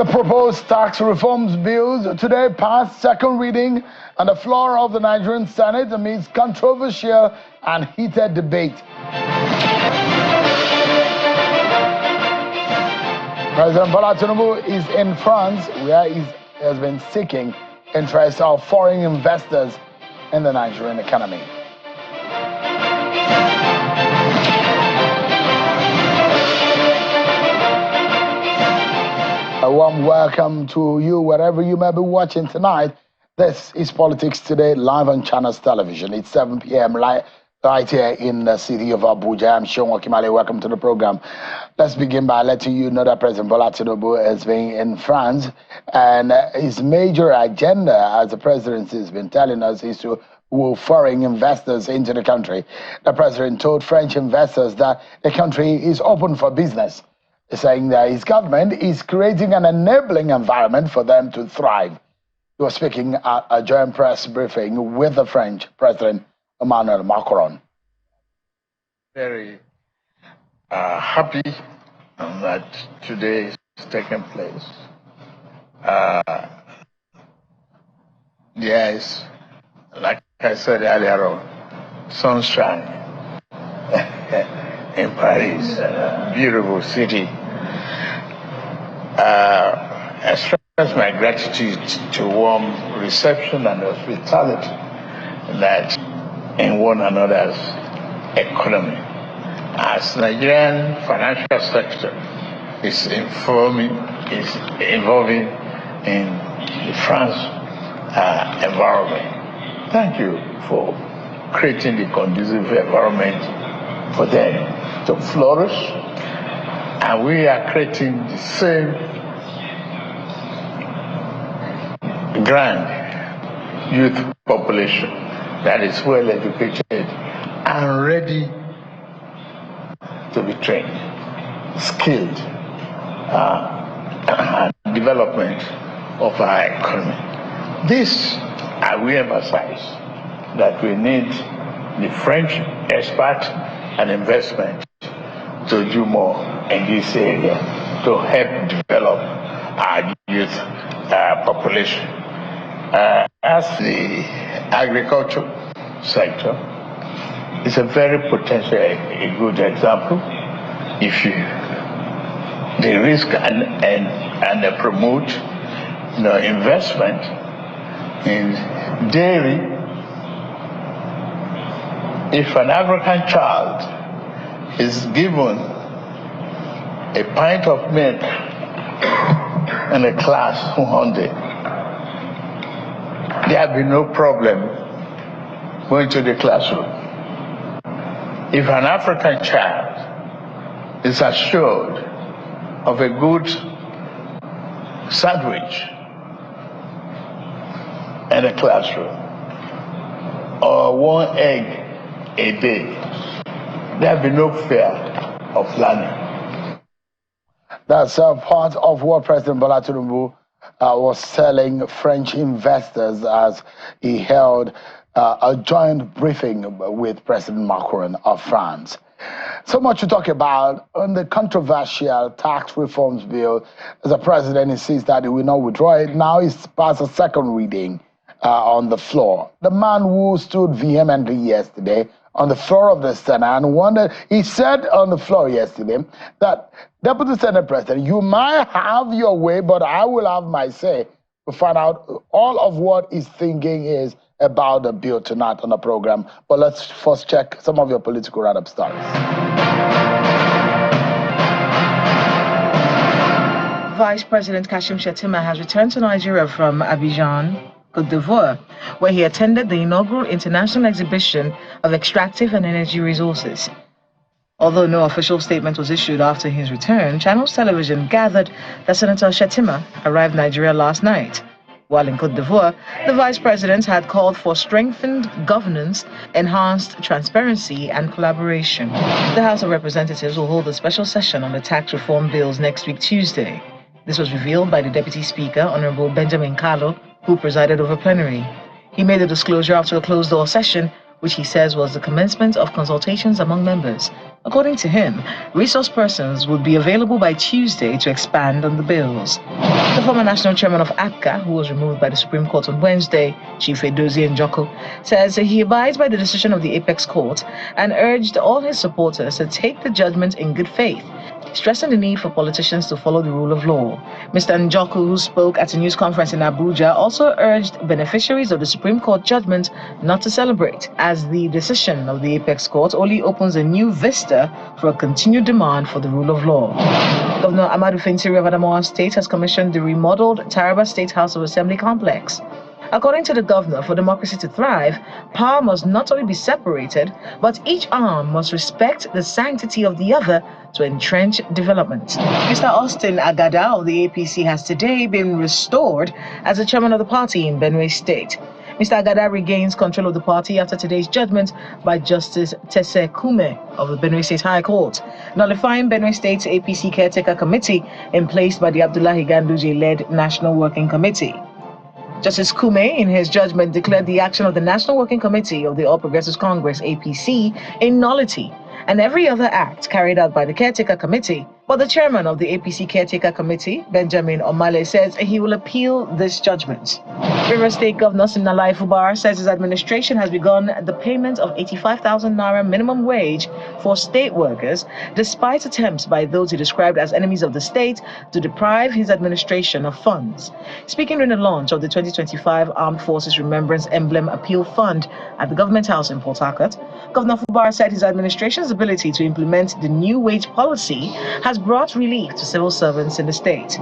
The proposed tax reforms bills today passed second reading on the floor of the Nigerian Senate amidst controversial and heated debate. President Bola Tinubu is in France, where he has been seeking interest of foreign investors in the Nigerian economy. A warm welcome to you wherever you may be watching tonight. This is Politics Today, live on Channels Television. It's 7 p.m. right here in the city of Abuja. I'm Sean Wakimale. Welcome to the program. Let's begin by letting you know that President Bola Tinubu has been in France, and his major agenda, as the presidency has been telling us, is to woo foreign investors into the country. The president told French investors that the country is open for business, saying that his government is creating an enabling environment for them to thrive. He was speaking at a joint press briefing with the French President Emmanuel Macron. Very happy that today is taking place. Yes, like I said earlier on, sunshine in Paris, beautiful city. Express my gratitude to warm reception and hospitality that in one another's economy. As Nigerian financial sector is involving in the France environment, thank you for creating the conducive environment for them to flourish. And we are creating the same grand youth population that is well educated and ready to be trained, skilled, and development of our economy. This, I will emphasize that we need the French expert and investment to do more in this area to help develop our youth population. As the agriculture sector is a very potential, a good example. If you risk and promote, investment in dairy. If an African child is given a pint of milk in a class 100, there will be no problem going to the classroom. If an African child is assured of a good sandwich in a classroom or one egg a day, there will be no fear of learning. That's part of what President Bola Tinubu was telling French investors as he held a joint briefing with President Macron of France. So much to talk about on the controversial tax reforms bill. The president insists that he will not withdraw it. Now it's past a second reading on the floor. The man who stood vehemently yesterday on the floor of the Senate and wondered, he said on the floor yesterday that, Deputy Senate President, you might have your way, but I will have my say. To find out all of what his thinking is about the bill tonight on the program. But let's first check some of your political roundup stories. Vice President Kashim Shettima has returned to Nigeria from Abidjan, Côte d'Ivoire, where he attended the inaugural international exhibition of extractive and energy resources. Although no official statement was issued after his return, Channels Television gathered that Senator Shettima arrived Nigeria last night. While in Côte d'Ivoire, the vice president had called for strengthened governance, enhanced transparency, and collaboration. The House of Representatives will hold a special session on the tax reform bills next week, Tuesday. This was revealed by the Deputy Speaker, Honorable Benjamin Kalu, who presided over plenary. He made the disclosure after a closed-door session, which he says was the commencement of consultations among members. According to him, resource persons would be available by Tuesday to expand on the bills. The former national chairman of APCA, who was removed by the Supreme Court on Wednesday, Chief Edozie Njoku, says he abides by the decision of the Apex Court and urged all his supporters to take the judgment in good faith, stressing the need for politicians to follow the rule of law. Mr. Njoku, who spoke at a news conference in Abuja, also urged beneficiaries of the Supreme Court judgment not to celebrate, as the decision of the Apex Court only opens a new vista for a continued demand for the rule of law. Governor Amadu Fintiri of Adamawa State has commissioned the remodeled Taraba State House of Assembly complex. According to the governor, for democracy to thrive, power must not only be separated, but each arm must respect the sanctity of the other to entrench development. Mr. Austin Agada of the APC has today been restored as the chairman of the party in Benue State. Mr. Agada regains control of the party after today's judgment by Justice Tese Kume of the Benue State High Court, nullifying Benue State's APC Caretaker Committee in place by the Abdullahi Ganduje-led National Working Committee. Justice Kume, in his judgment, declared the action of the National Working Committee of the All Progressives Congress, APC, a nullity, and every other act carried out by the Caretaker Committee. But the chairman of the APC Caretaker Committee, Benjamin Omale, says he will appeal this judgment. River State Governor Siminalayi Fubara says his administration has begun the payment of 85,000 naira minimum wage for state workers, despite attempts by those he described as enemies of the state to deprive his administration of funds. Speaking during the launch of the 2025 Armed Forces Remembrance Emblem Appeal Fund at the Government House in Port Harcourt, Governor Fubara said his administration's ability to implement the new wage policy has brought relief to civil servants in the state.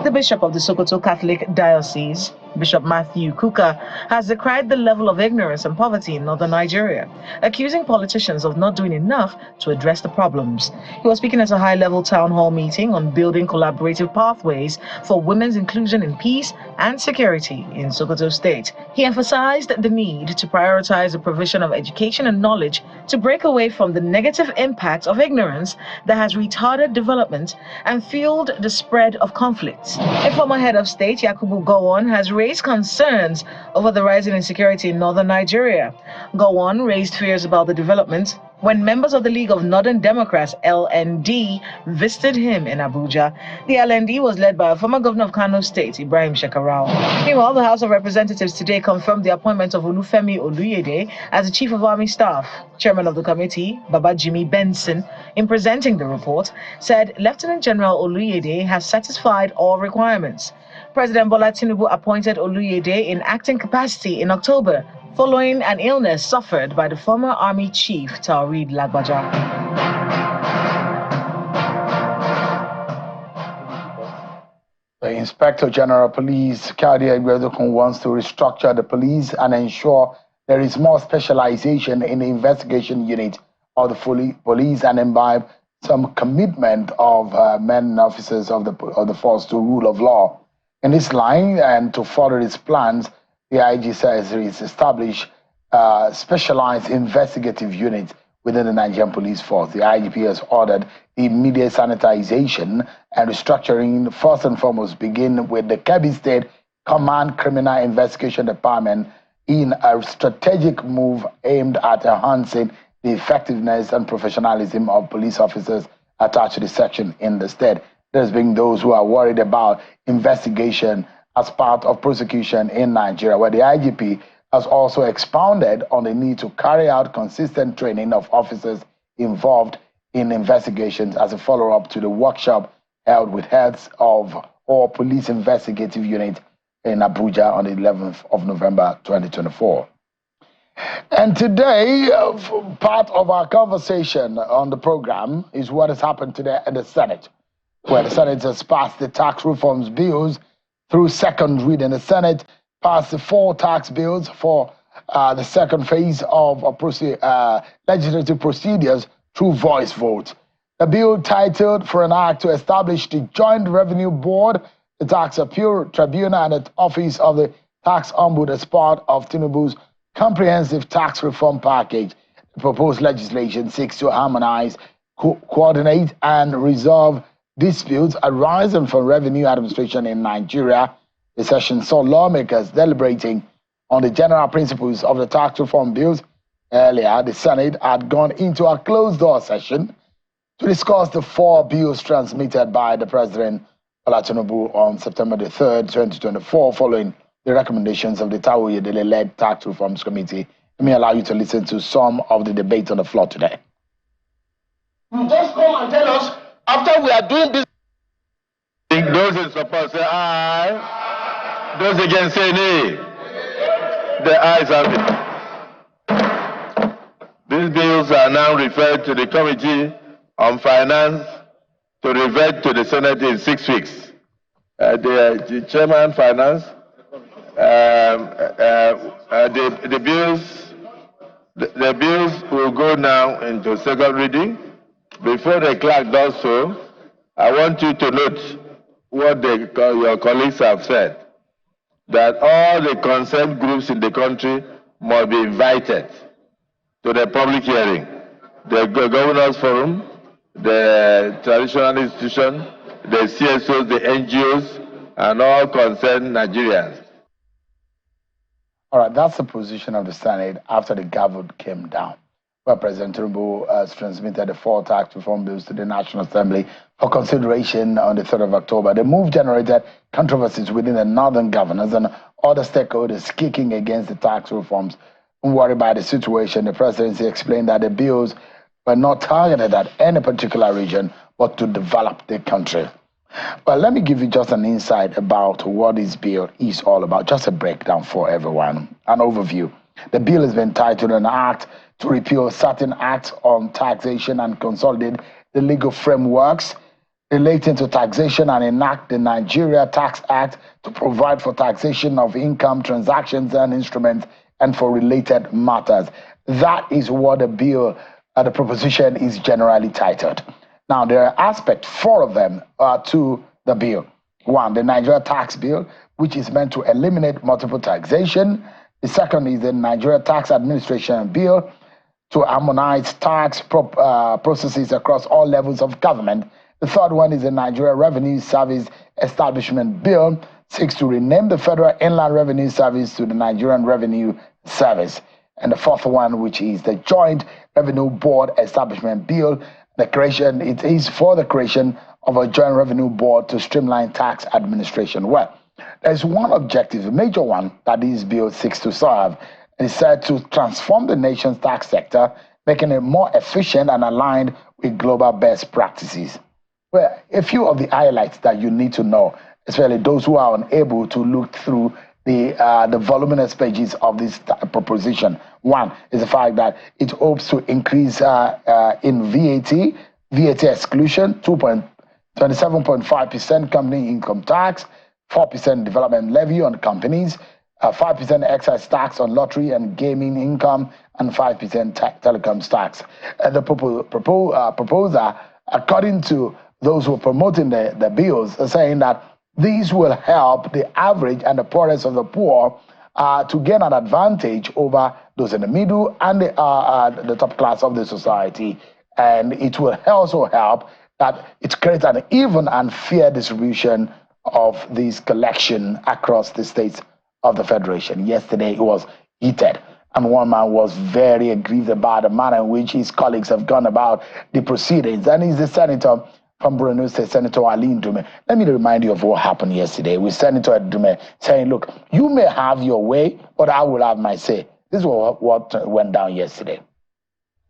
The Bishop of the Sokoto Catholic Diocese, Bishop Matthew Kuka, has decried the level of ignorance and poverty in northern Nigeria, accusing politicians of not doing enough to address the problems. He was speaking at a high-level town hall meeting on building collaborative pathways for women's inclusion in peace and security in Sokoto State. He emphasized the need to prioritize the provision of education and knowledge to break away from the negative impact of ignorance that has retarded development and fueled the spread of conflicts. A former head of state, Yakubu Gowon, has raised concerns over the rising insecurity in northern Nigeria. Gowon raised fears about the development when members of the League of Northern Democrats, LND, visited him in Abuja. The LND was led by a former governor of Kano State, Ibrahim Shekarau. Meanwhile, the House of Representatives today confirmed the appointment of Olufemi Oluyede as the Chief of Army Staff. Chairman of the committee, Babajimi Benson, in presenting the report, said Lieutenant General Oluyede has satisfied all requirements. President Bola Tinubu appointed Oluyede in acting capacity in October, following an illness suffered by the former Army Chief, Taoreed Lagbaja. The Inspector General of Police, Kadi Egwedokun, wants to restructure the police and ensure there is more specialization in the investigation unit of the police and imbibe some commitment of men and officers of the force to rule of law. In this line, and to further its plans, the IG says it is established specialized investigative units within the Nigerian police force. The IGP has ordered immediate sanitization and restructuring. First and foremost, begin with the Kebbi State Command Criminal Investigation Department in a strategic move aimed at enhancing the effectiveness and professionalism of police officers attached to the section in the state. There's been those who are worried about investigation as part of prosecution in Nigeria, where the IGP has also expounded on the need to carry out consistent training of officers involved in investigations as a follow-up to the workshop held with heads of all police investigative units in Abuja on the 11th of November 2024. And today, part of our conversation on the program is what has happened today at the Senate, where the Senate has passed the tax reforms bills through second reading. The Senate passed the 4 tax bills for the second phase of legislative procedures through voice vote. The bill titled for an act to establish the Joint Revenue Board, the Tax Appeal Tribunal, and the Office of the Tax Ombudsman as part of Tinubu's comprehensive tax reform package. The proposed legislation seeks to harmonize, coordinate, and resolve disputes arising from revenue administration in Nigeria. The session saw lawmakers deliberating on the general principles of the tax reform bills Earlier, the Senate had gone into a closed-door session to discuss the 4 bills transmitted by the President Bola Tinubu on September the 3rd, 2024, following the recommendations of the Tawo Oyedele-led Tax Reforms Committee. Let me allow you to listen to some of the debate on the floor today. You just come and tell us after we are doing this. Those in support say aye. Those against say nay. The ayes have it. These bills are now referred to the Committee on Finance to revert to the Senate in 6 weeks. The Chairman Finance, the bills will go now into second reading. Before the clerk does so, I want you to note what your colleagues have said, that all the concerned groups in the country must be invited to the public hearing. The Governors Forum, the traditional institution, the CSOs, the NGOs, and all concerned Nigerians. All right, that's the position of the Senate after the gavel came down, where President Tinubu has transmitted the 4 tax reform bills to the National Assembly for consideration on the 3rd of October. The move generated controversies within the northern governors and other stakeholders kicking against the tax reforms. Worried by the situation, the presidency explained that the bills were not targeted at any particular region, but to develop the country. But let me give you just an insight about what this bill is all about, just a breakdown for everyone, an overview. The bill has been titled an act to repeal certain acts on taxation and consolidate the legal frameworks relating to taxation and enact the Nigeria Tax Act to provide for taxation of income, transactions, and instruments, and for related matters. That is what the bill, the proposition is generally titled. Now, there are aspects, 4 of them, to the bill. 1, the Nigeria Tax Bill, which is meant to eliminate multiple taxation. The second is the Nigeria Tax Administration Bill to harmonize tax processes across all levels of government. The third one is the Nigeria Revenue Service Establishment Bill, seeks to rename the Federal Inland Revenue Service to the Nigerian Revenue Service. And the fourth one, which is the Joint Revenue Board Establishment Bill, it is for the creation of a Joint Revenue Board to streamline tax administration. Well, there's one objective, a major one, that this bill seeks to serve. It's said to transform the nation's tax sector, making it more efficient and aligned with global best practices. Well, a few of the highlights that you need to know, especially those who are unable to look through the voluminous pages of this proposition. 1 is the fact that it hopes to increase in VAT exclusion, 27.5% company income tax, 4% development levy on companies, 5% excise tax on lottery and gaming income, and 5% telecoms tax. The proposer, according to those who are promoting the bills, are saying that these will help the average and the poorest of the poor to gain an advantage over those in the middle and the top class of the society. And it will also help that it creates an even and fair distribution of this collection across the states of the Federation. Yesterday it was heated, and one man was very aggrieved about the manner in which his colleagues have gone about the proceedings, and he's the senator from Borno State, Senator Ndume. Let me remind you of what happened yesterday with Senator Ndume saying, look, you may have your way, but I will have my say. This is what went down yesterday.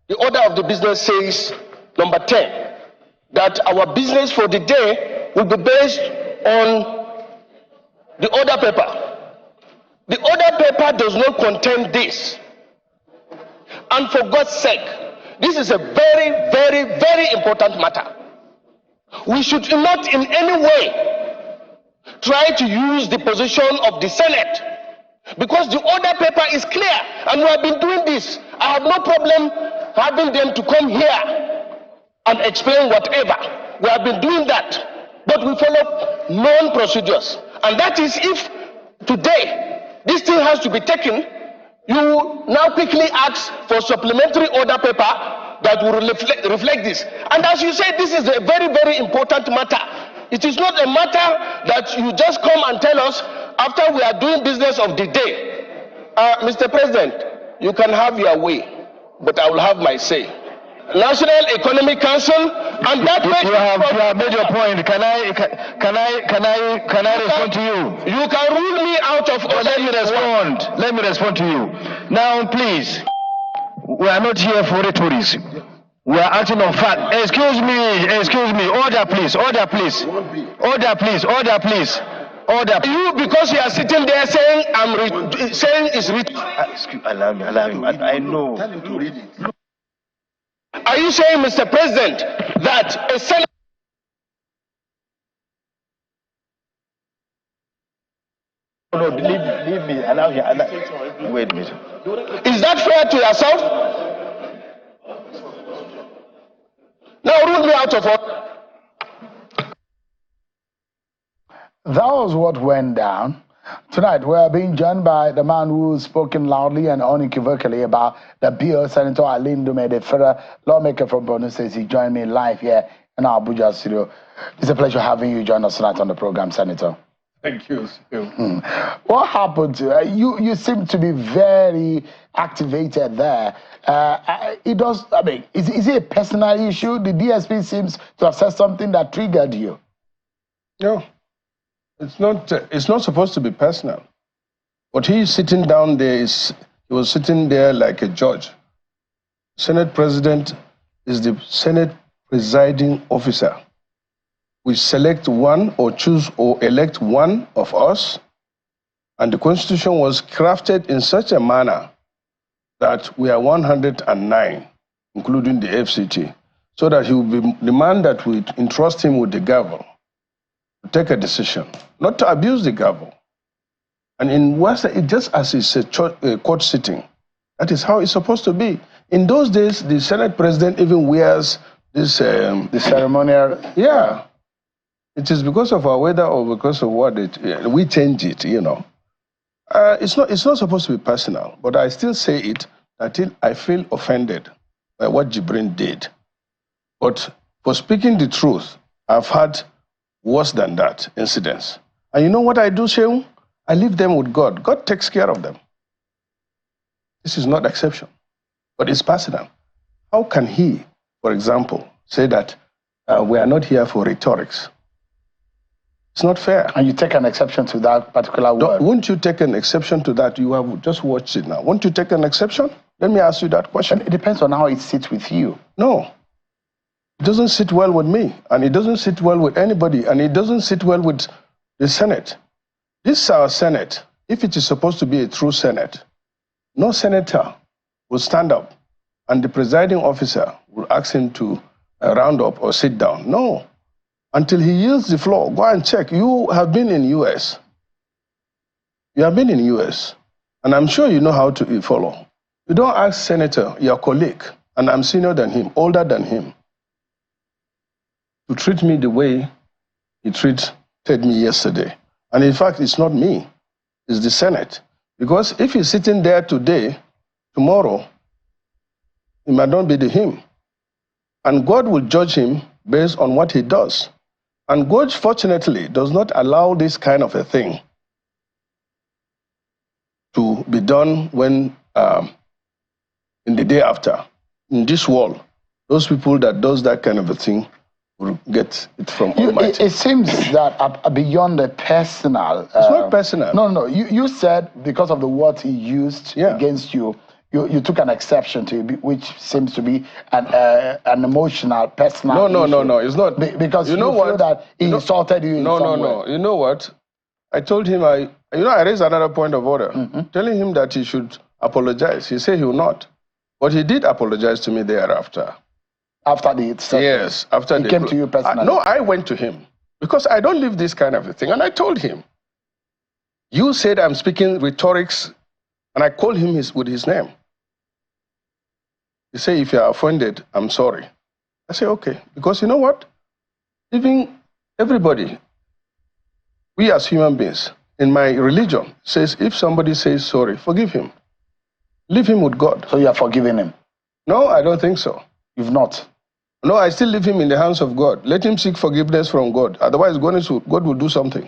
The order of the business says, number 10, that our business for the day will be based on the order paper. The order paper does not contain this. And for God's sake, this is a very, very, very important matter. We should not in any way try to use the position of the Senate, because the order paper is clear and we have been doing this. I have no problem having them to come here and explain whatever. We have been doing that, but we follow known procedures. And that is, if today this thing has to be taken, you now quickly ask for supplementary order paper that will reflect this. And as you said, this is a very, very important matter. It is not a matter that you just come and tell us after we are doing business of the day. Mr. President, you can have your way. but I will have my say. National Economic Council, and that you have made your point. Can I respond to you? You can rule me out of order. Let me respond. Let me respond to you. Now, please, we are not here for rhetoric. We are acting on fact. Excuse me. Order, please. Order, please. Order, please. Order, please. Order. You, because you are sitting there saying saying it's written. Allow me. I know. Tell him to read it. Are you saying, Mr. President, that a Senate... No, leave me. Allow me. Wait a minute. Is that fair to yourself? Now rule me out of order. That was what went down. Tonight, we are being joined by the man who's spoken loudly and unequivocally about the bill, Senator Ndume, the federal lawmaker from Borno State. He joined me live here in our Abuja studio. It's a pleasure having you join us tonight on the program, Senator. Thank you. What happened to you? You seem to be very activated there. It does. I mean, is it a personal issue? The DSP seems to have said something that triggered you. No, it's not. It's not supposed to be personal. But he's sitting down there he was sitting there like a judge. Senate President is the Senate presiding officer. We select one or choose or elect one of us, and the Constitution was crafted in such a manner that we are 109, including the FCT, so that he will be the man that we entrust him with the gavel to take a decision, not to abuse the gavel. And in Western, just as it's a court sitting, that is how it's supposed to be. In those days, the Senate President even wears this... the ceremonial... Yeah. It is because of our weather or because of what we change it, you know. It's not supposed to be personal, but I still say it until I feel offended by what Jibrin did. But for speaking the truth, I've had worse than that incidents. And you know what I do, Sheung? I leave them with God. God takes care of them. This is not exception, but it's personal. How can he, for example, say that we are not here for rhetorics? It's not fair. And you take an exception to that particular word. Won't you take an exception to that? You have just watched it now. Won't you take an exception? Let me ask you that question. It depends on how it sits with you. No. It doesn't sit well with me, and it doesn't sit well with anybody, and it doesn't sit well with the Senate. This is our Senate. If it is supposed to be a true Senate, no senator will stand up and the presiding officer will ask him to round up or sit down. No. Until he yields the floor, go and check. You have been in US. You have been in US, and I'm sure you know how to follow. You don't ask senator, your colleague, and I'm senior than him, older than him, to treat me the way he treated me yesterday. And in fact, it's not me, it's the Senate. Because if he's sitting there today, tomorrow, it might not be him. And God will judge him based on what he does. And God, fortunately, does not allow this kind of a thing to be done when, in the day after. In this world, those people that does that kind of a thing will get it from Almighty. It seems that beyond the personal... it's not personal. No. You said because of the words he used against you, you took an exception to it, which seems to be an emotional, personal issue. No, it's not. Because you feel that he insulted you in some way. You know what? I told him, I raised another point of order, telling him that he should apologize. He said he will not. But he did apologize to me thereafter. After the... Yes, after he came to you personally? No, I went to him. Because I don't live this kind of a thing. And I told him, you said I'm speaking rhetorics, and I called him with his name. He said, if you are offended, I'm sorry. I say, okay. Because you know what? Even everybody, we as human beings, in my religion, says if somebody says sorry, forgive him. Leave him with God. So you are forgiving him? No, I don't think so. You've not? No, I still leave him in the hands of God. Let him seek forgiveness from God. Otherwise, God will do something.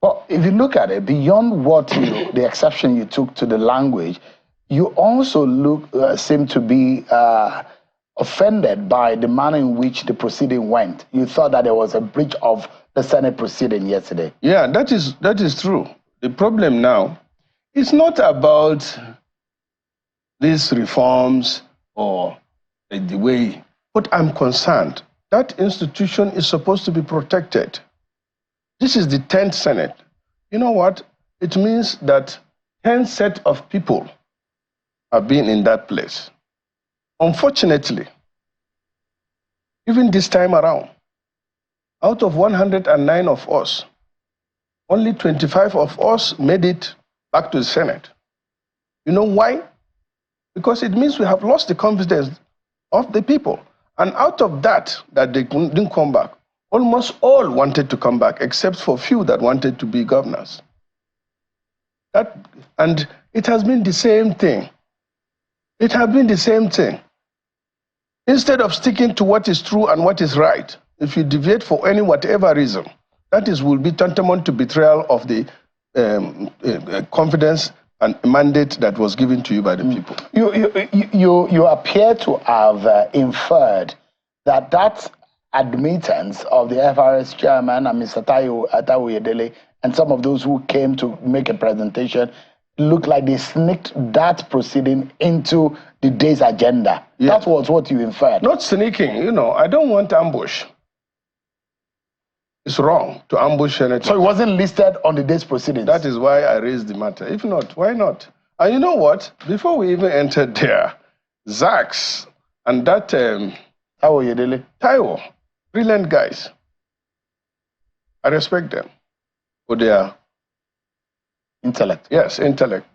Well, if you look at it, beyond what the exception you took to the language, You also seem to be offended by the manner in which the proceeding went. You thought that there was a breach of the Senate proceeding yesterday. Yeah, that is true. The problem now is not about these reforms or the way, but I'm concerned that institution is supposed to be protected. This is the 10th Senate. You know what? It means that 10 set of people have been in that place. Unfortunately, even this time around, out of 109 of us, only 25 of us made it back to the Senate. You know why? Because it means we have lost the confidence of the people. And out of that they didn't come back, almost all wanted to come back, except for few that wanted to be governors. And it has been the same thing. It has been the same thing. Instead of sticking to what is true and what is right, if you deviate for whatever reason, that will be tantamount to betrayal of the confidence and mandate that was given to you by the people. You appear to have inferred that admittance of the FRS chairman and Mr. Atawu and some of those who came to make a presentation looked like they sneaked that proceeding into the day's agenda. Yeah. That was what you inferred. Not sneaking, I don't want ambush. It's wrong to ambush senators. So it wasn't listed on the day's proceedings? That is why I raised the matter. If not, why not? And you know what? Before we even entered there, Zax and that Taiwo, brilliant guys. I respect them for their intellect. Yes, intellect.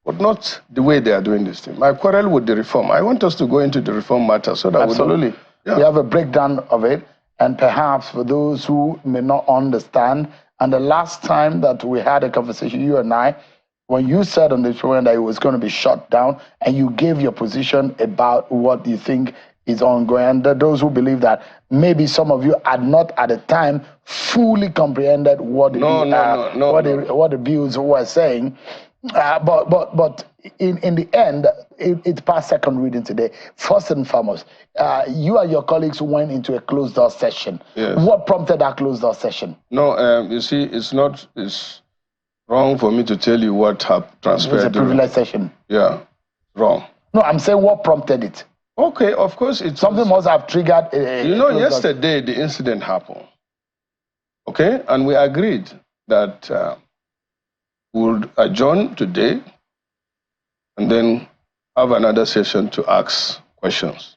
But not the way they are doing this thing. My quarrel with the reform. I want us to go into the reform matter so that absolutely. We have a breakdown of it. And perhaps for those who may not understand, and the last time that we had a conversation, you and I, when you said on the program that it was going to be shut down, and you gave your position about what you think is ongoing, and those who believe that maybe some of you had not at the time fully comprehended what the bills were saying. But in the end, it's past second reading today. First and foremost, you and your colleagues went into a closed door session. Yes. What prompted that closed door session? No, you see, it's wrong for me to tell you what transpired. It's a privileged session. Yeah, wrong. No, I'm saying what prompted it. Okay, of course something must have triggered. Yesterday the incident happened. Okay, and we agreed that we'll adjourn today and then have another session to ask questions.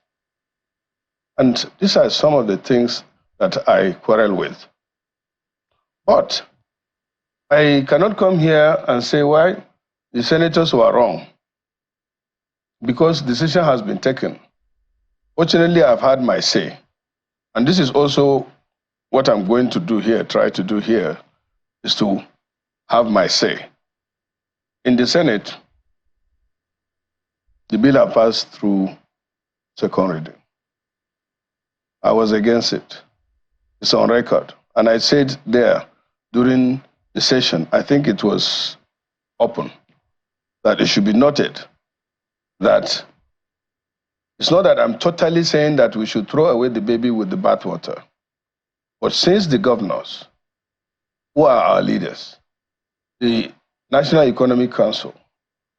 And these are some of the things that I quarrel with. But I cannot come here and say why the senators were wrong, because decision has been taken. Fortunately, I've had my say. And this is also what I'm going to do here, try to do here, is to have my say. In the Senate, the bill has passed through second reading. I was against it. It's on record. And I said there during the session, I think it was open, that it should be noted that it's not that I'm totally saying that we should throw away the baby with the bathwater. But since the governors, who are our leaders, the National Economic Council,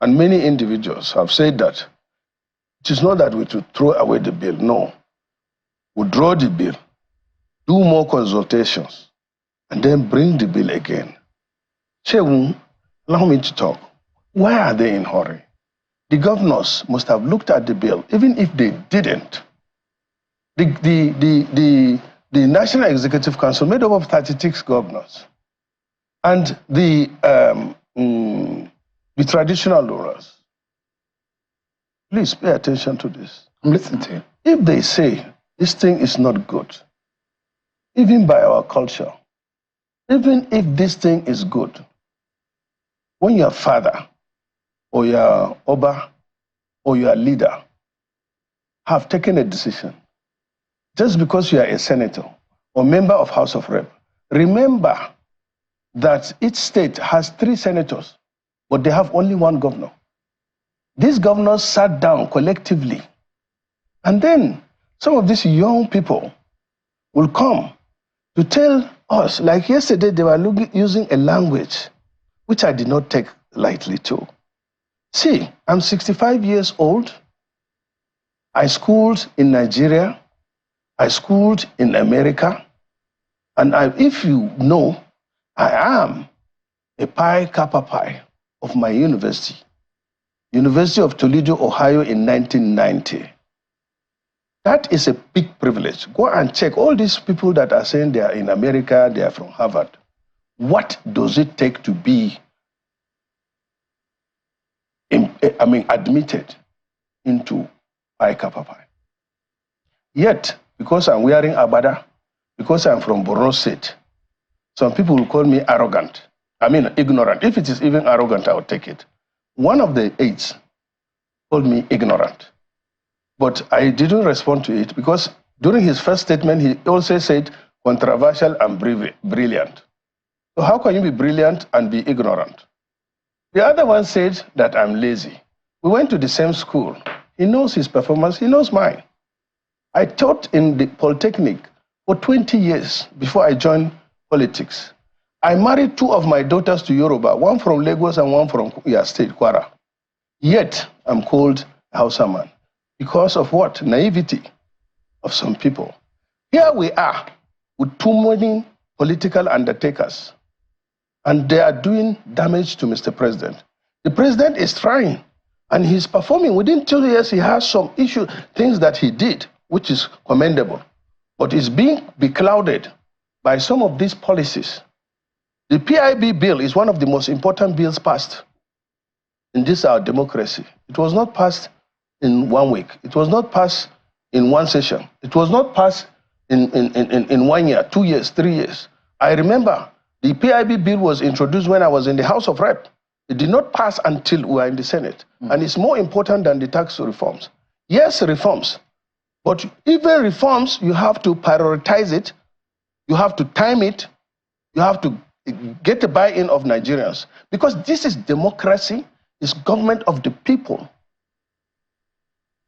and many individuals have said that it is not that we should throw away the bill. No. We draw the bill, do more consultations, and then bring the bill again. Shegun, allow me to talk. Why are they in a hurry? The governors must have looked at the bill, even if they didn't. The National Executive Council made up of 36 governors. And the traditional rulers. Please pay attention to this. I'm listening to you. If they say this thing is not good, even by our culture, even if this thing is good, when your father or your Oba or your leader have taken a decision, just because you are a senator or member of House of Rep, remember that each state has 3 senators, but they have only 1 governor. These governors sat down collectively. And then some of these young people will come to tell us, like yesterday, they were using a language which I did not take lightly too. See, I'm 65 years old. I schooled in Nigeria. I schooled in America. And if you know, I am a Pi Kappa Pi of my university, University of Toledo, Ohio in 1990. That is a big privilege. Go and check all these people that are saying they are in America, they are from Harvard. What does it take to be admitted into Pi Kappa Pi? Yet, because I'm wearing abada, because I'm from Borno State, some people will call me arrogant. I mean, ignorant. If it is even arrogant, I will take it. One of the aides called me ignorant. But I didn't respond to it because during his first statement, he also said controversial and brilliant. So how can you be brilliant and be ignorant? The other one said that I'm lazy. We went to the same school. He knows his performance, he knows mine. I taught in the Polytechnic for 20 years before I joined politics. I married two of my daughters to Yoruba, one from Lagos and one from State, Kwara. Yet, I'm called Hausa man. Because of what? Naivety of some people. Here we are with too many political undertakers, and they are doing damage to Mr. President. The president is trying, and he's performing. Within 2 years, he has some issue, things that he did, which is commendable, but it's being beclouded by some of these policies. The PIB bill is one of the most important bills passed in this our democracy. It was not passed in 1 week. It was not passed in one session. It was not passed in 1 year, 2 years, 3 years. I remember the PIB bill was introduced when I was in the House of Rep. It did not pass until we were in the Senate. And it's more important than the tax reforms. Yes, reforms. But even reforms, you have to prioritize it. You have to time it. You have to get the buy-in of Nigerians. Because this is democracy. It's government of the people.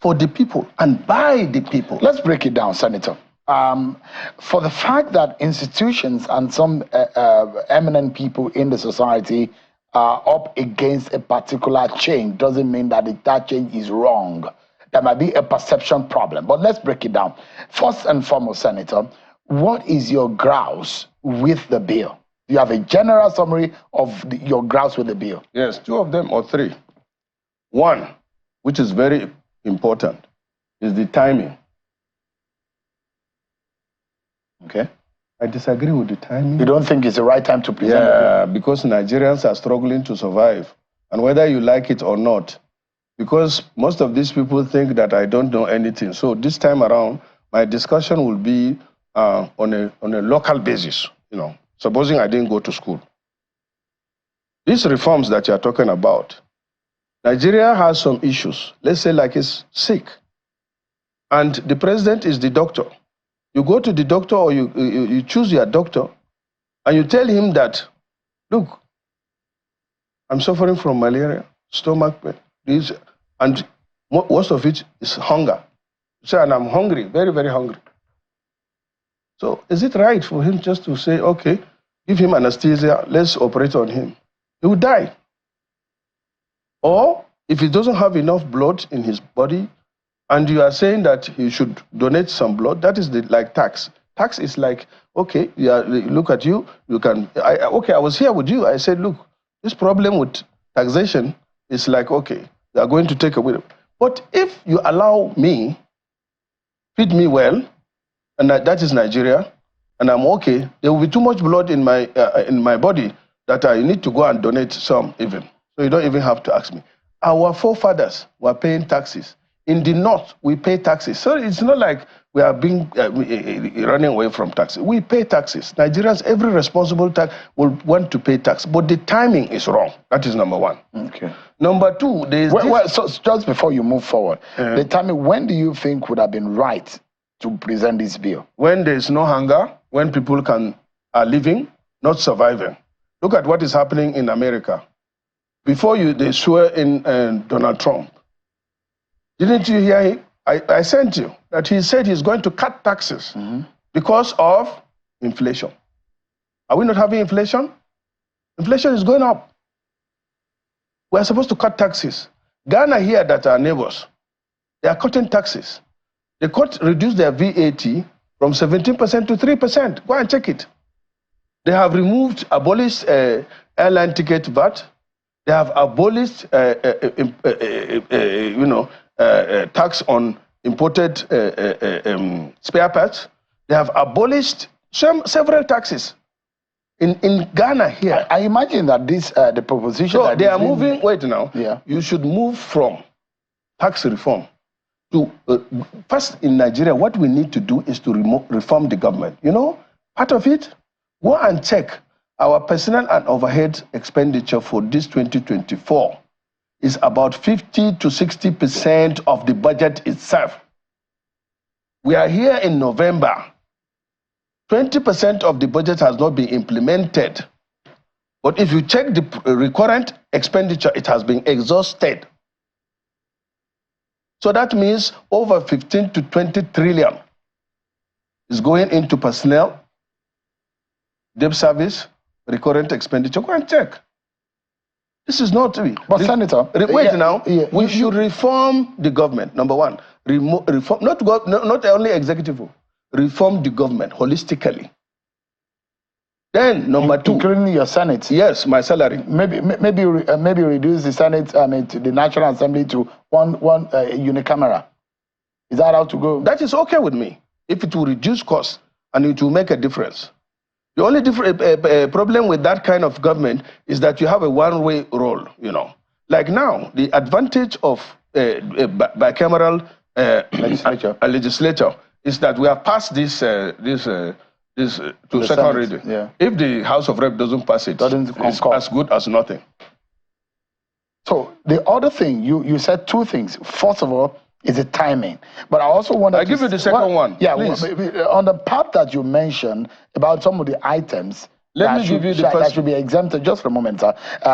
For the people and by the people. Let's break it down, Senator. For the fact that institutions and some eminent people in the society are up against a particular change doesn't mean that that change is wrong. There might be a perception problem, but let's break it down. First and foremost, Senator, what is your grouse with the bill? Do you have a general summary of your grouse with the bill? Yes, 2 of them or 3. One, which is very important, is the timing. Okay. I disagree with the timing. You don't think it's the right time to present the bill? Because Nigerians are struggling to survive. And whether you like it or not, because most of these people think that I don't know anything. So this time around, my discussion will be on a local basis, supposing I didn't go to school. These reforms that you're talking about, Nigeria has some issues. Let's say like it's sick. And the president is the doctor. You go to the doctor or you choose your doctor and you tell him that, look, I'm suffering from malaria, stomach pain, and most of it is hunger. You say, and I'm hungry, very, very hungry. So is it right for him just to say, okay, give him anesthesia, let's operate on him? He will die. Or if he doesn't have enough blood in his body, and you are saying that he should donate some blood, that is like tax. Tax is like, okay, look at you, okay, I was here with you. I said, look, this problem with taxation is like, okay, they are going to take away. But if you allow me, feed me well, and that is Nigeria, and I'm okay, there will be too much blood in my body that I need to go and donate some even. So you don't even have to ask me. Our forefathers were paying taxes. In the north, we pay taxes. So it's not like we are being running away from taxes. We pay taxes. Nigerians, every responsible tax will want to pay tax, but the timing is wrong. That is number one. Okay. Number two, there is so just before you move forward, the timing, when do you think would have been right to present this bill? When there is no hunger, when people are living, not surviving. Look at what is happening in America. before they swear in Donald Trump. Didn't you hear him? I sent you that he said he's going to cut taxes because of inflation. Are we not having inflation? Inflation is going up. We're supposed to cut taxes. Ghana here, that are neighbors, they are cutting taxes. They reduced their VAT from 17% to 3%. Go and check it. They have abolished airline ticket VAT. They have abolished, tax on imported spare parts. They have abolished several taxes in Ghana here. I imagine that the proposition so that they are moving. Wait now. Yeah. You should move from tax reform to first in Nigeria. What we need to do is to reform the government. You know, part of it. Go and check our personnel and overhead expenditure for this 2024 is about 50 to 60% of the budget itself. We are here in November. 20% of the budget has not been implemented. But if you check the recurrent expenditure, it has been exhausted. So that means over 15 to 20 trillion is going into personnel, debt service, recurrent expenditure. Go and check. This is not me. But Senator, we should reform the government. Number one, reform not only executive, reform the government holistically. Then number two, including your Senate. Yes, my salary. Maybe reduce the Senate, to the National Assembly to one unicameral. Is that how to go? That is okay with me if it will reduce costs and it will make a difference. The only problem with that kind of government is that you have a one-way role, you know. Like now, the advantage of bicameral legislature is that we have passed this to second reading. Yeah. If the House of Rep doesn't pass it, it's as good as nothing. So the other thing, you said two things. First of all, is the timing. But I also want to give you the second one. Yeah, on the part that you mentioned about some of the items that should be exempted. Just for a moment, sir.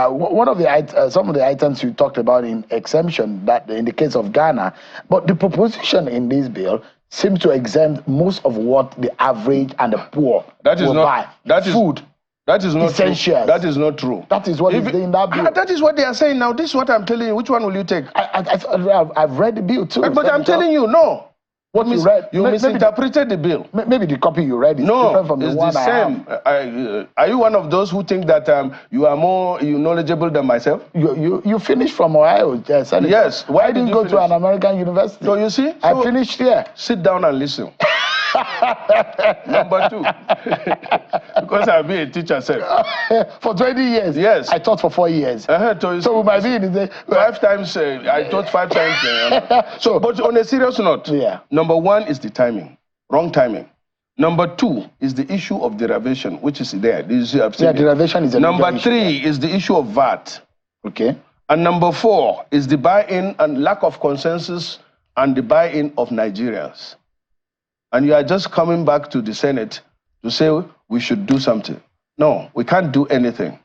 One of the some of the items you talked about in exemption, that in the case of Ghana, but the proposition in this bill seems to exempt most of what the average and the poor will buy. That is food. That is not essentials. True. That is not true. That is what is in that bill. That is what they are saying now. This is what I'm telling you. Which one will you take? I've read the bill too. But I'm telling you, no. What you read? You misinterpreted the bill. Maybe the copy you read is different from the one I have. Are you one of those who think that you are more knowledgeable than myself? You finished from Ohio, Senator. Yes. Why didn't you go to an American university? So you see? I finished here. Sit down and listen. Number two, because I've been a teacher, sir. For 20 years? Yes. I taught for 4 years. So we might be in the... 5 times, I taught 5 times. But on a serious note, number one is the timing, wrong timing. Number two is the issue of derivation, which is there. Derivation is a Number three is the issue of VAT. Okay. And number four is the buy-in and lack of consensus and the buy-in of Nigerians. And you are just coming back to the Senate to say we should do something. No, we can't do anything.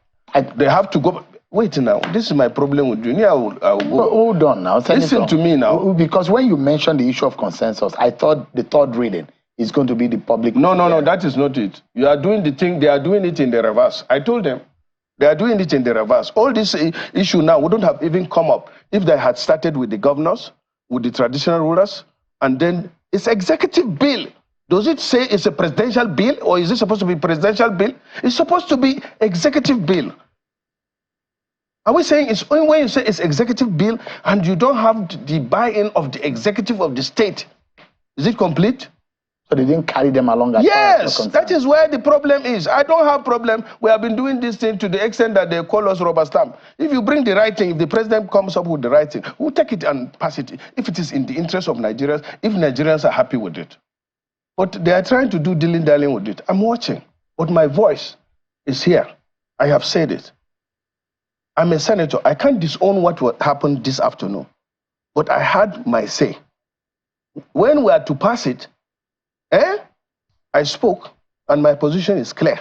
They have to go. Wait now. This is my problem with you. I will go. Hold on now. Listen to me now. Because when you mentioned the issue of consensus, I thought the third reading is going to be the public. No, that is not it. You are doing the thing. They are doing it in the reverse. I told them. They are doing it in the reverse. All this issue now wouldn't have even come up if they had started with the governors, with the traditional rulers, and then it's executive bill. Does it say it's a presidential bill or is it supposed to be presidential bill? It's supposed to be executive bill. Are we saying it's only when you say it's executive bill and you don't have the buy-in of the executive of the state? Is it complete? So they didn't carry them along. Yes, that is where the problem is. I don't have problem. We have been doing this thing to the extent that they call us rubber stamp. If you bring the right thing, if the president comes up with the right thing, we'll take it and pass it. If it is in the interest of Nigerians, if Nigerians are happy with it. But they are trying to do dilly-dallying with it. I'm watching, but my voice is here. I have said it. I'm a senator. I can't disown what happened this afternoon, but I had my say. When we are to pass it, I spoke, and my position is clear.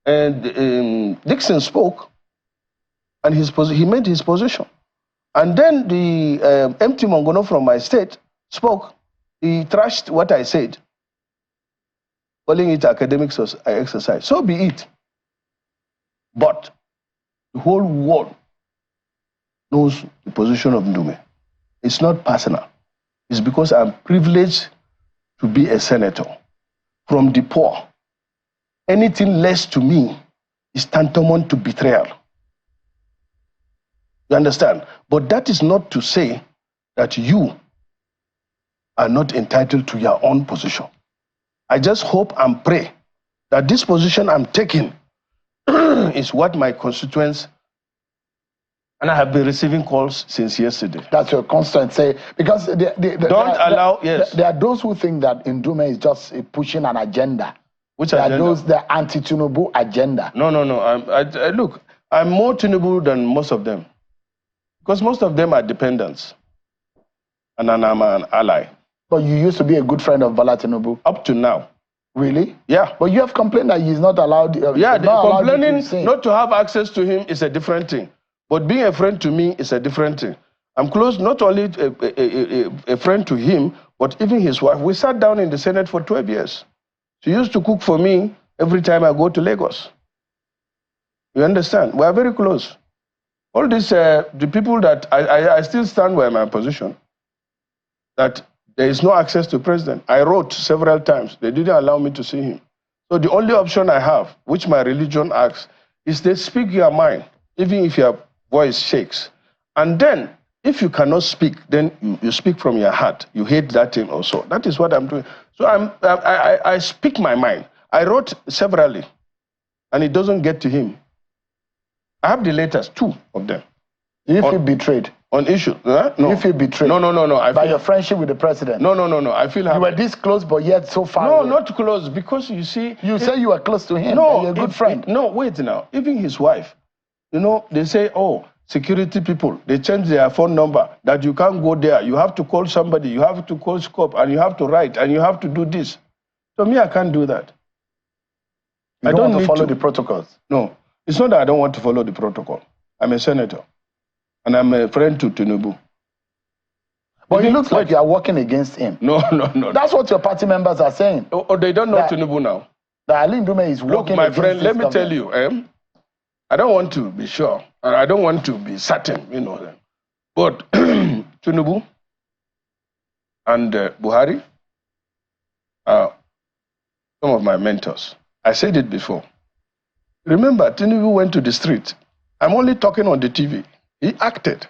And Dixon spoke, And he made his position. And then the MT Mongono from my state spoke. He trashed what I said, calling it academic exercise. So be it. But the whole world knows the position of Ndume. It's not personal. It's because I'm privileged to be a senator from the poor. Anything less to me is tantamount to betrayal. You understand? But that is not to say that you are not entitled to your own position. I just hope and pray that this position I'm taking is what my constituents, and I have been receiving calls since yesterday. That's your constant say, because Don't allow, yes. There are those who think that Ndume is just pushing an agenda. Which there agenda? Are those the anti-Tinubu agenda. No. Look, I'm more Tinubu than most of them. Because most of them are dependents. And I'm an ally. But you used to be a good friend of Bola Tinubu. Up to now. Really? Yeah. But you have complained that he's not allowed. Complaining not to have access to him is a different thing. But being a friend to me is a different thing. I'm close, not only a friend to him, but even his wife. We sat down in the Senate for 12 years. She used to cook for me every time I go to Lagos. You understand? We are very close. All this, the people that I still stand by my position, that there is no access to president. I wrote several times. They didn't allow me to see him. So the only option I have, which my religion asks, is to speak your mind, even if your voice shakes. And then, if you cannot speak, then you speak from your heart. You hate that thing also. That is what I'm doing. So I speak my mind. I wrote severally, and it doesn't get to him. I have the letters, 2 of them. You feel betrayed? On issue. No. You feel betrayed? No. By your friendship with the president? No. I feel happy. You were this close, but yet so far away. No, not close, because you see... You say you were close to him, no, you're a good friend. No, wait now. Even his wife, you know, they say, oh, security people, they change their phone number, that you can't go there. You have to call somebody, you have to call SCOP, and you have to write, and you have to do this. So me, I can't do that. I don't want to follow the protocols? No. It's not that I don't want to follow the protocol. I'm a senator, and I'm a friend to Tinubu. But it looks like you are working against him. No. That's what your party members are saying. Oh, they don't know Tinubu now. That Ali Ndume is working my against friend, let me government. tell you, I don't want to be sure, and I don't want to be certain, you know. But Tinubu and Buhari are some of my mentors. I said it before. Remember, Tinubu went to the street. I'm only talking on the TV. He acted.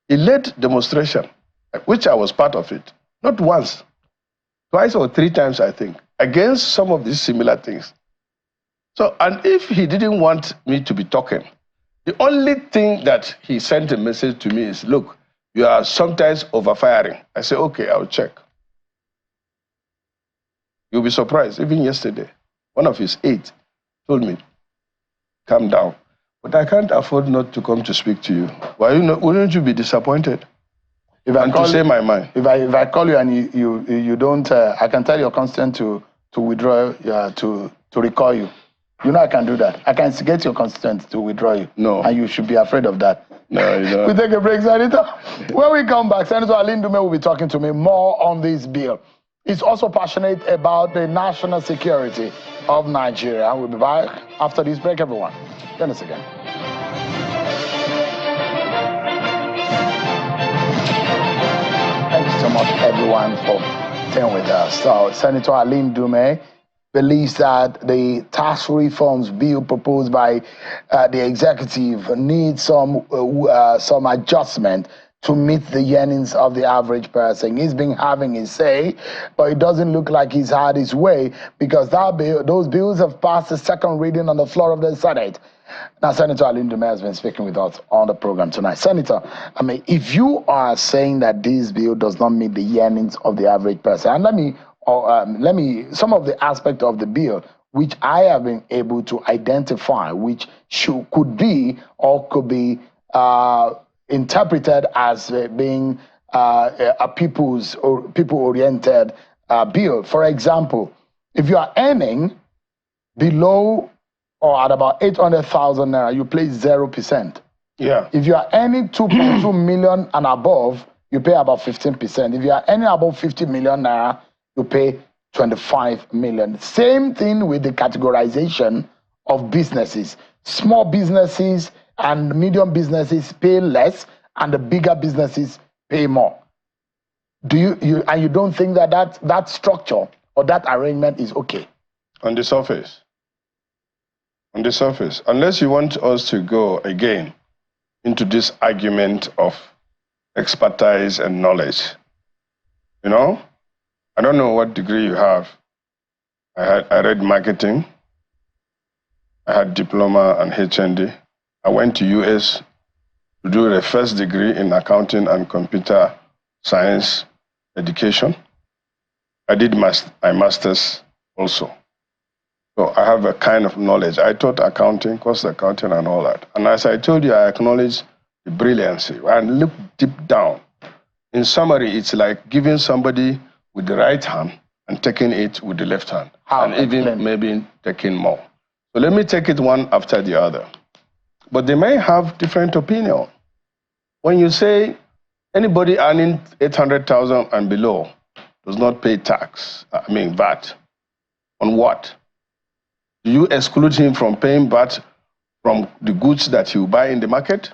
He led demonstration, which I was part of it. Not once, twice or 3 times, I think, against some of these similar things. So, and if he didn't want me to be talking, the only thing that he sent a message to me is, look, you are sometimes overfiring. I say, okay, I'll check. You'll be surprised. Even yesterday, one of his aides told me, calm down. But I can't afford not to come to speak to you. Why wouldn't you be disappointed? To say my mind. If I call you and you don't, I can tell your constituent to withdraw, to recall you. You know I can do that. I can get your constituent to withdraw you. No. And you should be afraid of that. No, you don't. We take a break, Senator. When we come back, Senator Ali Ndume will be talking to me more on this bill. He's also passionate about the national security of Nigeria. We'll be back after this break, everyone. Join us again. Thank you so much, everyone, for staying with us. So, Senator Ali Ndume believes that the tax reforms bill proposed by the executive needs some adjustment to meet the yearnings of the average person. He's been having his say, but it doesn't look like he's had his way, because those bills have passed the second reading on the floor of the Senate. Now, Senator Ali Ndume has been speaking with us on the program tonight. Senator, I mean, if you are saying that this bill does not meet the yearnings of the average person, and let me some of the aspects of the bill which I have been able to identify, which could be interpreted as being a people-oriented bill. For example, if you are earning below or at about 800,000 naira, you pay 0%. Yeah. If you are earning 2.2 million and above, you pay about 15%. If you are earning above 50 million naira, you pay 25 million. Same thing with the categorization of businesses. Small businesses and medium businesses pay less, and the bigger businesses pay more. Do you don't think that that structure or that arrangement is okay? On the surface. On the surface. Unless you want us to go again into this argument of expertise and knowledge. You know, I don't know what degree you have. I read marketing. I had diploma and HND. I went to US to do the first degree in accounting and computer science education. I did my master's also. So I have a kind of knowledge. I taught accounting, cost accounting and all that. And as I told you, I acknowledge the brilliancy and look deep down. In summary, it's like giving somebody with the right hand and taking it with the left hand. And even maybe taking more. So let me take it one after the other. But they may have different opinion. When you say anybody earning 800,000 and below does not pay tax, VAT, on what? Do you exclude him from paying VAT from the goods that he will buy in the market?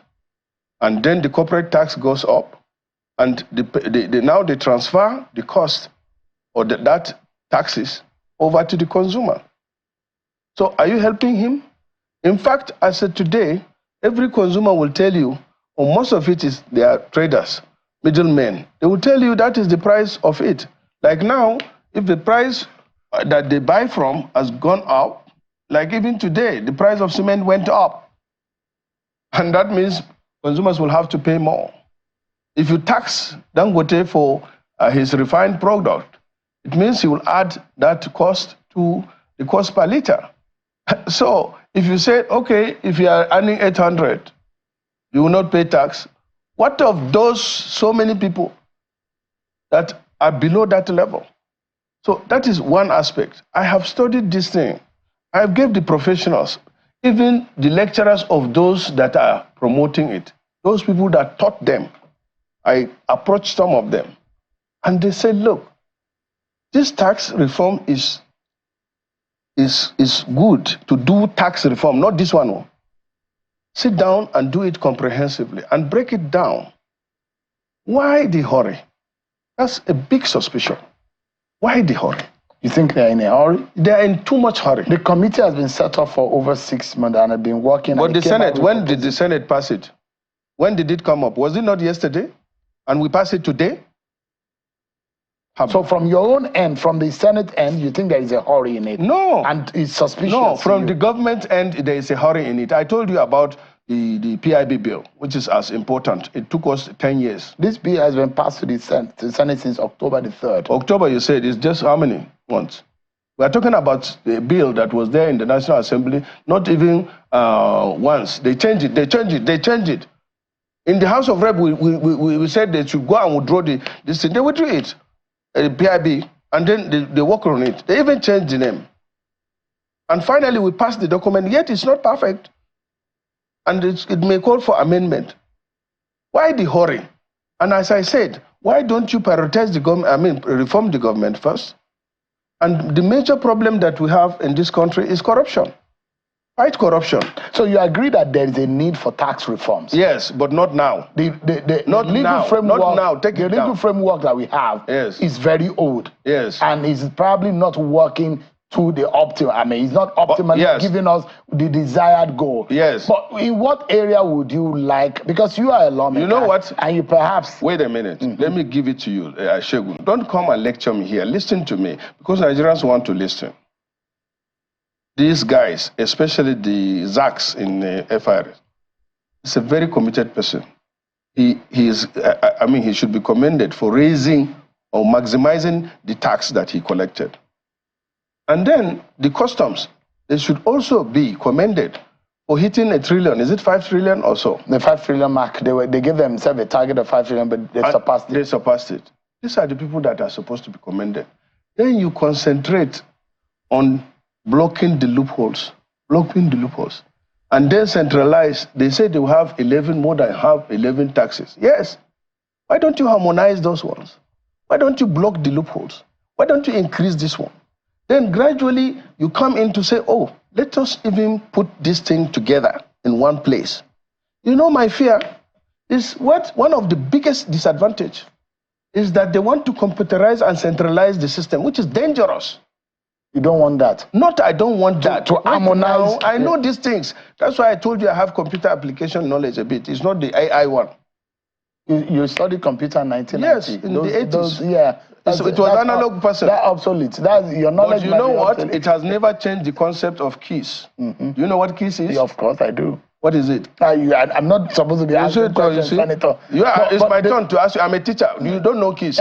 And then the corporate tax goes up, and now they transfer the cost or that taxes over to the consumer. So are you helping him? In fact, as of today, every consumer will tell you, or most of it is they are traders, middlemen. They will tell you that is the price of it. Like now, if the price that they buy from has gone up, like even today, the price of cement went up. And that means consumers will have to pay more. If you tax Dangote for his refined product, it means he will add that cost to the cost per liter. So if you say, okay, if you are earning 800, you will not pay tax. What of those so many people that are below that level? So that is one aspect. I have studied this thing. I have gave the professionals, even the lecturers of those that are promoting it, those people that taught them. I approached some of them and they said, look, this tax reform is good to do tax reform, not this one. Sit down and do it comprehensively and break it down. Why the hurry? That's a big suspicion. Why the hurry? You think they're in a hurry? They're in too much hurry. The committee has been set up for over 6 months and have been working. But the Senate, when did the Senate pass it? When did it come up? Was it not yesterday? And we pass it today? So from your own end, from the Senate end, you think there is a hurry in it? No. And it's suspicious? No, from the government end, there is a hurry in it. I told you about the PIB bill, which is as important. It took us 10 years. This bill has been passed to the Senate since October the 3rd. October, you said, is just how many months? We are talking about a bill that was there in the National Assembly, not even once. They changed it, they changed it, they changed it. In the House of Rep, we said they should go and withdraw this thing. They withdrew it, PIB, and then they work on it. They even changed the name. And finally, we passed the document, yet it's not perfect. And it may call for amendment. Why the hurry? And as I said, why don't you prioritize the government, reform the government first? And the major problem that we have in this country is corruption. Fight corruption. So you agree that there is a need for tax reforms? Yes, but not now. The legal framework that we have is very old. Yes. And is probably not working to the optimal. I mean, it's not optimally giving us the desired goal. Yes. But in what area would you like, because you are a lawmaker. You know what? And you perhaps... Wait a minute. Let me give it to you, Shegun. Don't come and lecture me here. Listen to me, because Nigerians want to listen. These guys, especially the Zaks in FIR, is a very committed person. He should be commended for raising or maximizing the tax that he collected. And then the customs, they should also be commended for hitting $1 trillion. Is it 5 trillion or so? The 5 trillion mark. They gave themselves a target of 5 trillion, but they surpassed it. They surpassed it. These are the people that are supposed to be commended. Then you concentrate on blocking the loopholes. Blocking the loopholes. and then centralize. They say they will have 11, more than half 11 taxes. Yes. Why don't you harmonize those ones? Why don't you block the loopholes? Why don't you increase this one? Then gradually you come in to say, oh, let us even put this thing together in one place. You know, my fear is one of the biggest disadvantage is that they want to computerize and centralize the system, which is dangerous. You don't want that? Not, I don't want that. To harmonize. Now, I know these things. That's why I told you I have computer application knowledge a bit. It's not the AI one. You studied computer in 1990? Yes, in the 80s. Yeah. It was analog person. That's obsolete. That's your knowledge. But you know what? Obsolete. It has never changed the concept of keys. Do you know what keys is? Yeah, of course I do. What is it? I'm not supposed to be asking questions, Senator. It's my turn to ask you. I'm a teacher. You don't know keys.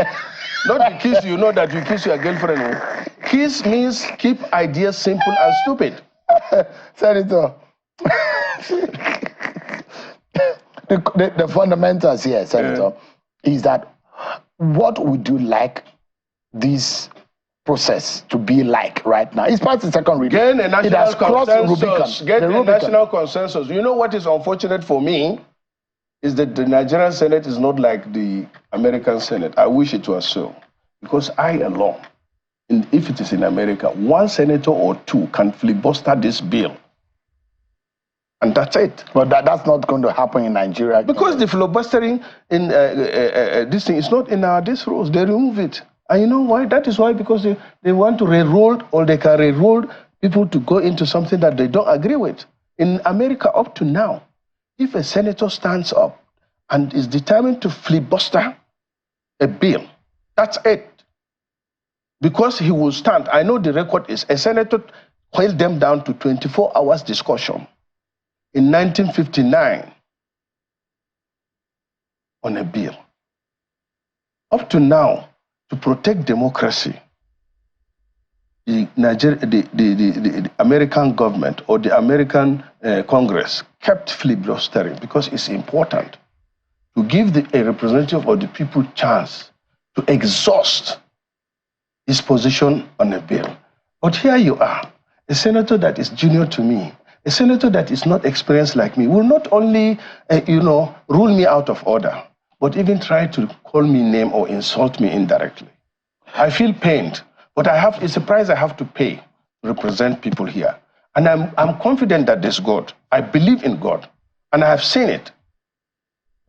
Not the keys you know that you kiss your girlfriend. Keys means keep ideas simple and stupid. Senator. The fundamentals here, Senator, is that what would you like this process to be like right now? It's past the second reading. Gain a national consensus. Get a national consensus. You know what is unfortunate for me is that the Nigerian Senate is not like the American Senate. I wish it was so. Because I alone, if it is in America, one senator or two can filibuster this bill. And that's it. But that's not going to happen in Nigeria. Because the filibustering in this thing is not in these rules. They remove it. And you know why? That is why, because they want to re-roll, or they can re-roll people to go into something that they don't agree with. In America, up to now, if a senator stands up and is determined to filibuster a bill, that's it. Because he will stand. I know the record is a senator held them down to 24 hours discussion in 1959 on a bill. Up to now, to protect democracy, the American government or the American Congress kept filibustering because it's important to give a representative of the people chance to exhaust his position on a bill. But here you are, a senator that is junior to me, a senator that is not experienced like me, will not only, rule me out of order, but even try to call me name or insult me indirectly. I feel pained, but it's a price I have to pay to represent people here. And I'm confident that there's God. I believe in God, and I have seen it.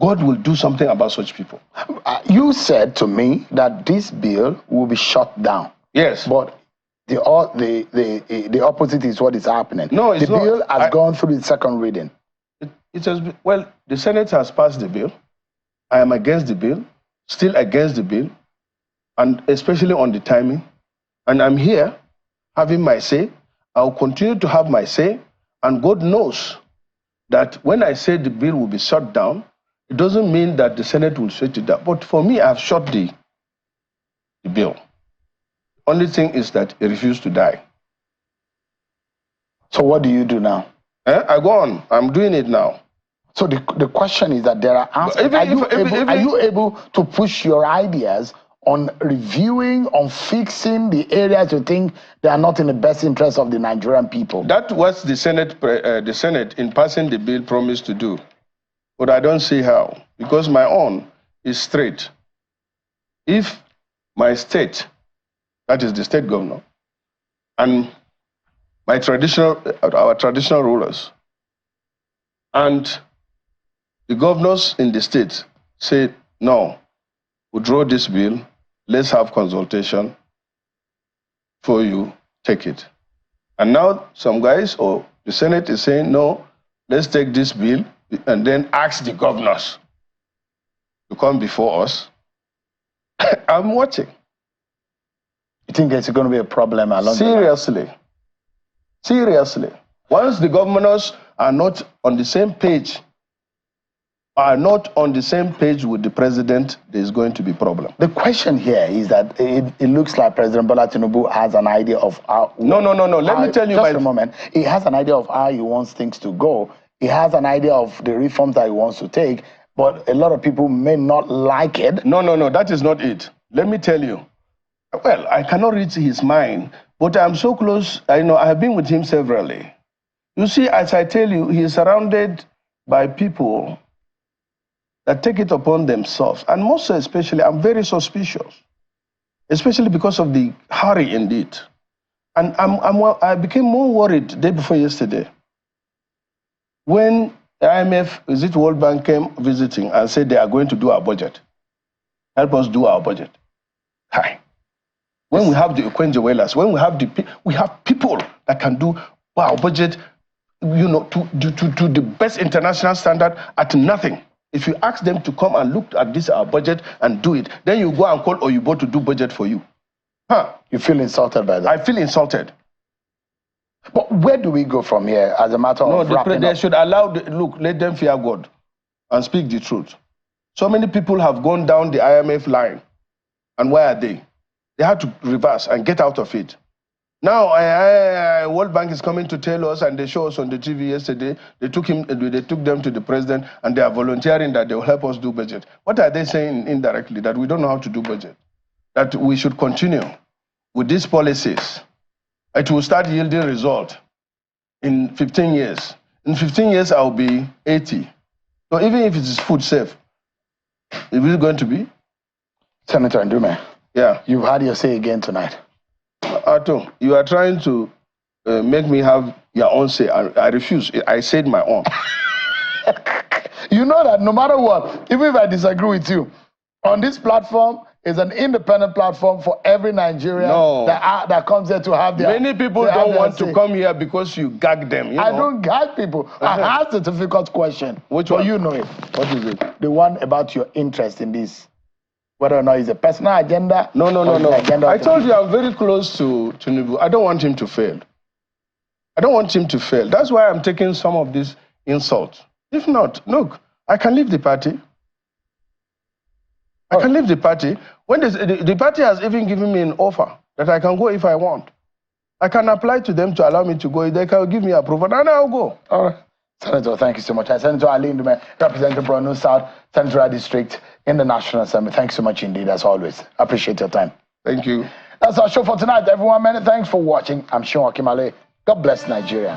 God will do something about such people. You said to me that this bill will be shut down. Yes. But the opposite is what is happening. No, it's not. The bill has gone through the second reading. Well, the Senate has passed the bill. I am against the bill, still against the bill, and especially on the timing. And I'm here having my say. I'll continue to have my say. And God knows that when I say the bill will be shut down, it doesn't mean that the Senate will shut it down. But for me, I've shut the bill. Only thing is that it refused to die. So what do you do now? I go on. I'm doing it now. So the question is that there are answers. Are you able to push your ideas on reviewing, on fixing the areas you think they are not in the best interest of the Nigerian people? That was the Senate in passing the bill promised to do. But I don't see how, because my own is straight. If my state, that is the state governor, and our traditional rulers, and the governors in the state say, no, withdraw this bill, let's have consultation for you, take it. And now some guys or the Senate is saying, no, let's take this bill and then ask the governors to come before us. I'm watching. You think it's going to be a problem along Seriously. Seriously. Once the governors are not on the same page, with the president, there's going to be a problem. The question here is that it looks like President Bola Tinubu has an idea of how... No. Let me tell you... Just a moment. He has an idea of how he wants things to go. He has an idea of the reforms that he wants to take, but a lot of people may not like it. No, that is not it. Let me tell you. Well, I cannot read his mind, but I'm so close. I have been with him severally. You see, as I tell you, he is surrounded by people that take it upon themselves. And most especially, I'm very suspicious, especially because of the hurry indeed. And I became more worried the day before yesterday when IMF, is it World Bank, came visiting and said they are going to do our budget. Help us do our budget. Hi. When we have the Okwenjewellas, when we have people that can do our budget, you know, to the best international standard at nothing. If you ask them to come and look at this our budget and do it, then you go and call Oyibo to do budget for you. Huh? You feel insulted by that? I feel insulted. But where do we go from here as a matter of wrapping up? They should allow, look, let them fear God and speak the truth. So many people have gone down the IMF line. And where are they? They had to reverse and get out of it. Now, World Bank is coming to tell us, and they showed us on the TV yesterday, they took them to the president, and they are volunteering that they will help us do budget. What are they saying indirectly? That we don't know how to do budget. That we should continue with these policies. It will start yielding result in 15 years. In 15 years, I'll be 80. So even if it is food safe, is it going to be? Senator Ndume, yeah, you've had your say again tonight. Ato, you are trying to make me have your own say. I refuse. I said my own. You know that no matter what, even if I disagree with you, on this platform is an independent platform for every Nigerian that comes here to have their. Many people don't want to come here because you gag them. You I know? don't gag people. I asked a difficult question. Which one? You know it. What is it? The one about your interest in this. Whether or not it's a personal agenda. No. I told you I'm very close to Tinubu. I don't want him to fail. I don't want him to fail. That's why I'm taking some of these insults. If not, look, I can leave the party. I can leave the party. When the party has even given me an offer that I can go if I want. I can apply to them to allow me to go. They can give me approval, and I'll go. All right. Senator, thank you so much. Senator Ali Ndume, representing Borno South Central District in the National Assembly. Thanks so much indeed, as always. I appreciate your time. Thank you. That's our show for tonight, everyone. Many thanks for watching. I'm Sean Akimale. God bless Nigeria.